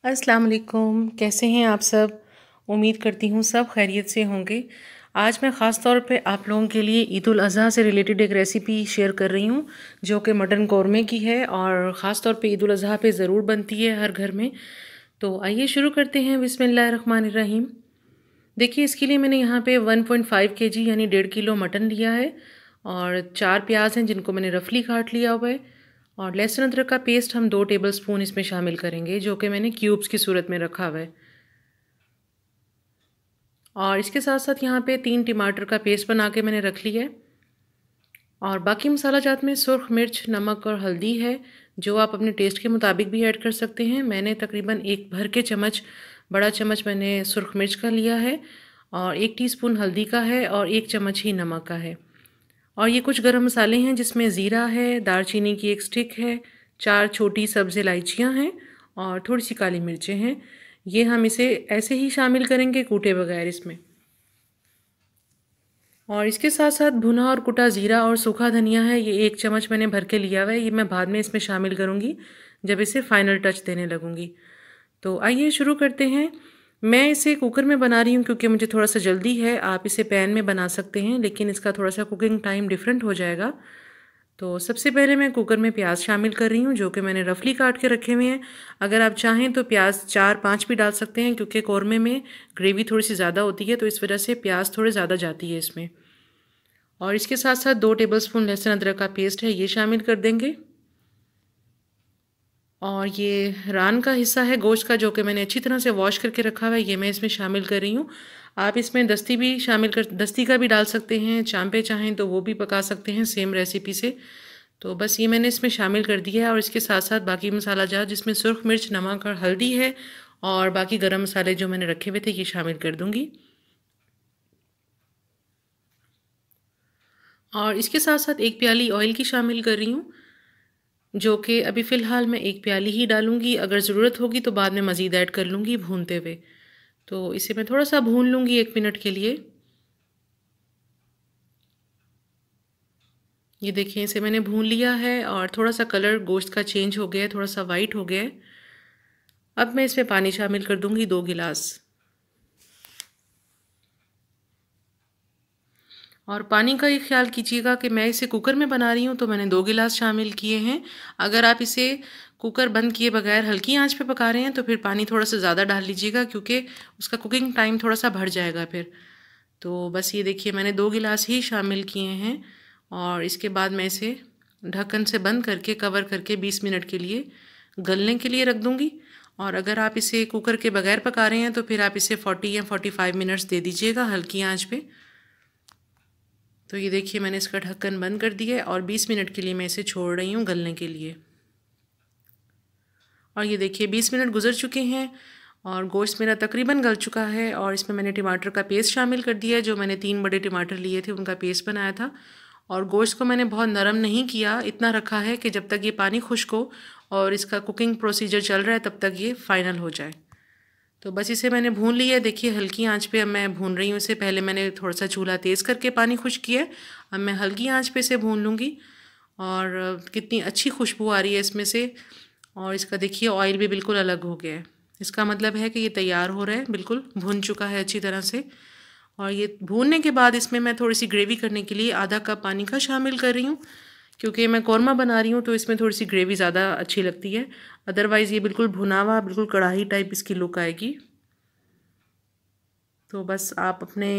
अस्सलाम वालेकुम, कैसे हैं आप सब? उम्मीद करती हूँ सब खैरियत से होंगे। आज मैं ख़ास तौर पे आप लोगों के लिए ईद उल अज़हा से रिलेटेड एक रेसिपी शेयर कर रही हूँ, जो कि मटन कौरमे की है और ख़ास तौर पे ईद उल अज़हा पे ज़रूर बनती है हर घर में। तो आइए शुरू करते हैं, बिस्मिल्लाहिर्रहमानिर्रहीम। देखिए, इसके लिए मैंने यहाँ पे 1.5 केजी यानी 1.5 किलो मटन लिया है और 4 प्याज हैं जिनको मैंने रफली काट लिया हुआ है और लहसुन अदरक का पेस्ट हम 2 टेबलस्पून इसमें शामिल करेंगे, जो कि मैंने क्यूब्स की सूरत में रखा हुआ है। और इसके साथ साथ यहाँ पे 3 टमाटर का पेस्ट बना के मैंने रख लिया है और बाकी मसाला जात में सुर्ख मिर्च, नमक और हल्दी है, जो आप अपने टेस्ट के मुताबिक भी ऐड कर सकते हैं। मैंने तकरीबन 1 भर के चम्मच, बड़ा चम्मच मैंने सुर्ख मिर्च का लिया है और 1 टीस्पून हल्दी का है और 1 चम्मच ही नमक का है। और ये कुछ गरम मसाले हैं जिसमें ज़ीरा है, दालचीनी की 1 स्टिक है, 4 छोटी सब्ज़ इलायचियाँ हैं और थोड़ी सी काली मिर्चें हैं। ये हम इसे ऐसे ही शामिल करेंगे, कूटे बगैर इसमें। और इसके साथ साथ भुना और कुटा ज़ीरा और सूखा धनिया है, ये 1 चम्मच मैंने भर के लिया हुआ है। ये मैं बाद में इसमें शामिल करूँगी जब इसे फ़ाइनल टच देने लगूँगी। तो आइए शुरू करते हैं। मैं इसे कुकर में बना रही हूँ क्योंकि मुझे थोड़ा सा जल्दी है। आप इसे पैन में बना सकते हैं, लेकिन इसका थोड़ा सा कुकिंग टाइम डिफरेंट हो जाएगा। तो सबसे पहले मैं कुकर में प्याज शामिल कर रही हूँ, जो कि मैंने रफली काट के रखे हुए हैं। अगर आप चाहें तो प्याज 4-5 भी डाल सकते हैं, क्योंकि कौरमे में ग्रेवी थोड़ी सी ज़्यादा होती है, तो इस वजह से प्याज थोड़े ज़्यादा जाती है इसमें। और इसके साथ साथ 2 टेबलस्पून लहसुन अदरक का पेस्ट है, ये शामिल कर देंगे। और ये रान का हिस्सा है गोश्त का, जो कि मैंने अच्छी तरह से वॉश करके रखा हुआ है, ये मैं इसमें शामिल कर रही हूँ। आप इसमें दस्ती का भी डाल सकते हैं, चांपे चाहें तो वो भी पका सकते हैं सेम रेसिपी से। तो बस ये मैंने इसमें शामिल कर दिया है और इसके साथ साथ बाकी मसाला जात जिसमें सुर्ख मिर्च, नमक और हल्दी है और बाकी गरम मसाले जो मैंने रखे हुए थे, ये शामिल कर दूँगी। और इसके साथ साथ 1 प्याली ऑयल की शामिल कर रही हूँ, जो कि अभी फ़िलहाल मैं 1 प्याली ही डालूँगी। अगर ज़रूरत होगी तो बाद में मज़ीद ऐड कर लूँगी भूनते हुए। तो इसे मैं थोड़ा सा भून लूँगी 1 मिनट के लिए। ये देखिए, इसे मैंने भून लिया है और थोड़ा सा कलर गोश्त का चेंज हो गया है, थोड़ा सा वाइट हो गया है। अब मैं इसमें पानी शामिल कर दूँगी 2 गिलास। और पानी का ये ख्याल कीजिएगा कि मैं इसे कुकर में बना रही हूँ, तो मैंने 2 गिलास शामिल किए हैं। अगर आप इसे कुकर बंद किए बगैर हल्की आंच पे पका रहे हैं तो फिर पानी थोड़ा सा ज़्यादा डाल लीजिएगा, क्योंकि उसका कुकिंग टाइम थोड़ा सा बढ़ जाएगा फिर। तो बस ये देखिए, मैंने 2 गिलास ही शामिल किए हैं और इसके बाद मैं इसे ढक्कन से बंद करके कवर करके 20 मिनट के लिए गलने के लिए रख दूँगी। और अगर आप इसे कुकर के बगैर पका रहे हैं तो फिर आप इसे 40 या 45 मिनट्स दे दीजिएगा हल्की आंच पे। तो ये देखिए, मैंने इसका ढक्कन बंद कर दिया है और 20 मिनट के लिए मैं इसे छोड़ रही हूँ गलने के लिए। और ये देखिए, 20 मिनट गुजर चुके हैं और गोश्त मेरा तकरीबन गल चुका है। और इसमें मैंने टमाटर का पेस्ट शामिल कर दिया है, जो मैंने 3 बड़े टमाटर लिए थे उनका पेस्ट बनाया था। और गोश्त को मैंने बहुत नरम नहीं किया, इतना रखा है कि जब तक ये पानी खुश्क हो और इसका कुकिंग प्रोसीजर चल रहा है तब तक ये फाइनल हो जाए। तो बस इसे मैंने भून लिया है। देखिए, हल्की आंच पे अब मैं भून रही हूँ इसे। पहले मैंने थोड़ा सा चूल्हा तेज़ करके पानी खुश्क किया है, अब मैं हल्की आंच पे इसे भून लूँगी। और कितनी अच्छी खुशबू आ रही है इसमें से। और इसका देखिए, ऑयल भी बिल्कुल अलग हो गया है। इसका मतलब है कि ये तैयार हो रहा है, बिल्कुल भुन चुका है अच्छी तरह से। और ये भूनने के बाद इसमें मैं थोड़ी सी ग्रेवी करने के लिए आधा कप पानी का शामिल कर रही हूँ, क्योंकि मैं कौरमा बना रही हूँ तो इसमें थोड़ी सी ग्रेवी ज़्यादा अच्छी लगती है। अदरवाइज़ ये बिल्कुल भुना हुआ, बिल्कुल कढ़ाई टाइप इसकी लुक आएगी। तो बस आप अपने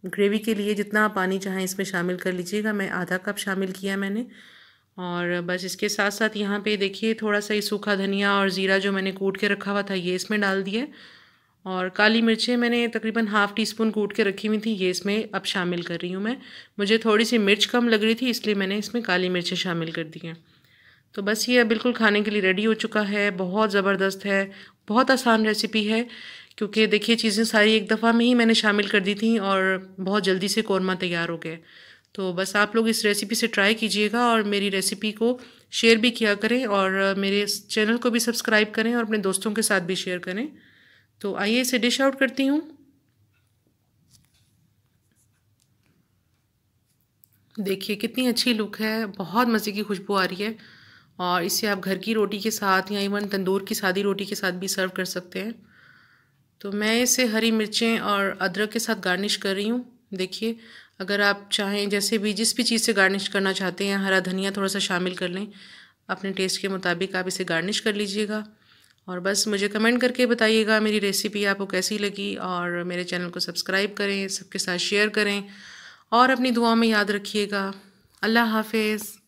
ग्रेवी के लिए जितना पानी चाहें इसमें शामिल कर लीजिएगा। मैं आधा कप शामिल किया मैंने। और बस इसके साथ साथ यहाँ पे देखिए, थोड़ा सा ही सूखा धनिया और ज़ीरा जो मैंने कूट के रखा हुआ था, ये इसमें डाल दिया। और काली मिर्चें मैंने तकरीबन हाफ़ टी स्पून कूट के रखी हुई थी, ये इसमें अब शामिल कर रही हूँ मैं। मुझे थोड़ी सी मिर्च कम लग रही थी, इसलिए मैंने इसमें काली मिर्चें शामिल कर दी हैं। तो बस ये अब बिल्कुल खाने के लिए रेडी हो चुका है। बहुत ज़बरदस्त है, बहुत आसान रेसिपी है, क्योंकि देखिए चीज़ें सारी एक दफ़ा में ही मैंने शामिल कर दी थी और बहुत जल्दी से कौरमा तैयार हो गए। तो बस आप लोग इस रेसिपी से ट्राई कीजिएगा और मेरी रेसिपी को शेयर भी किया करें और मेरे चैनल को भी सब्सक्राइब करें और अपने दोस्तों के साथ भी शेयर करें। तो आइए इसे डिश आउट करती हूँ। देखिए कितनी अच्छी लुक है, बहुत मज़े की खुशबू आ रही है और इसे आप घर की रोटी के साथ या इवन तंदूर की सादी रोटी के साथ भी सर्व कर सकते हैं। तो मैं इसे हरी मिर्चें और अदरक के साथ गार्निश कर रही हूँ। देखिए, अगर आप चाहें जैसे भी जिस भी चीज़ से गार्निश करना चाहते हैं, हरा धनिया थोड़ा सा शामिल कर लें, अपने टेस्ट के मुताबिक आप इसे गार्निश कर लीजिएगा। और बस मुझे कमेंट करके बताइएगा मेरी रेसिपी आपको कैसी लगी, और मेरे चैनल को सब्सक्राइब करें, सबके साथ शेयर करें और अपनी दुआओं में याद रखिएगा। अल्लाह हाफिज़।